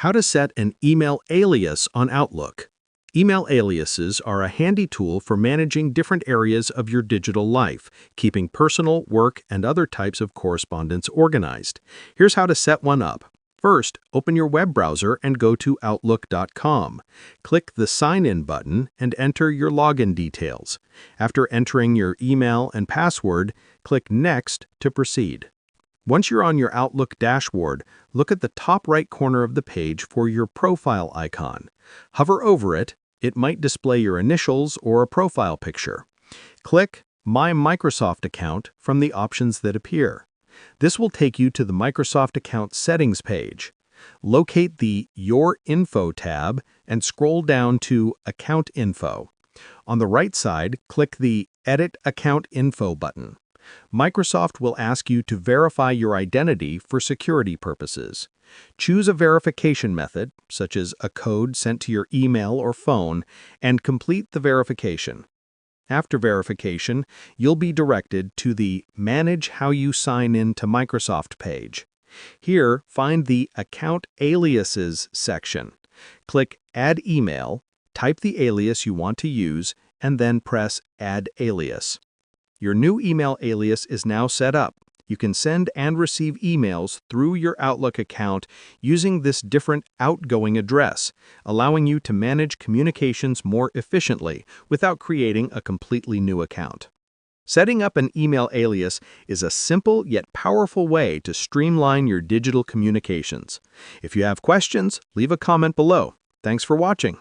How to set an email alias on Outlook. Email aliases are a handy tool for managing different areas of your digital life, keeping personal, work, and other types of correspondence organized. Here's how to set one up. First, open your web browser and go to Outlook.com. Click the Sign In button and enter your login details. After entering your email and password, click Next to proceed. Once you're on your Outlook dashboard, look at the top right corner of the page for your profile icon. Hover over it. It might display your initials or a profile picture. Click My Microsoft Account from the options that appear. This will take you to the Microsoft Account Settings page. Locate the Your Info tab and scroll down to Account Info. On the right side, click the Edit Account Info button. Microsoft will ask you to verify your identity for security purposes. Choose a verification method, such as a code sent to your email or phone, and complete the verification. After verification, you'll be directed to the Manage How You Sign In to Microsoft page. Here, find the Account Aliases section. Click Add Email, type the alias you want to use, and then press Add Alias. Your new email alias is now set up. You can send and receive emails through your Outlook account using this different outgoing address, allowing you to manage communications more efficiently without creating a completely new account. Setting up an email alias is a simple yet powerful way to streamline your digital communications. If you have questions, leave a comment below. Thanks for watching.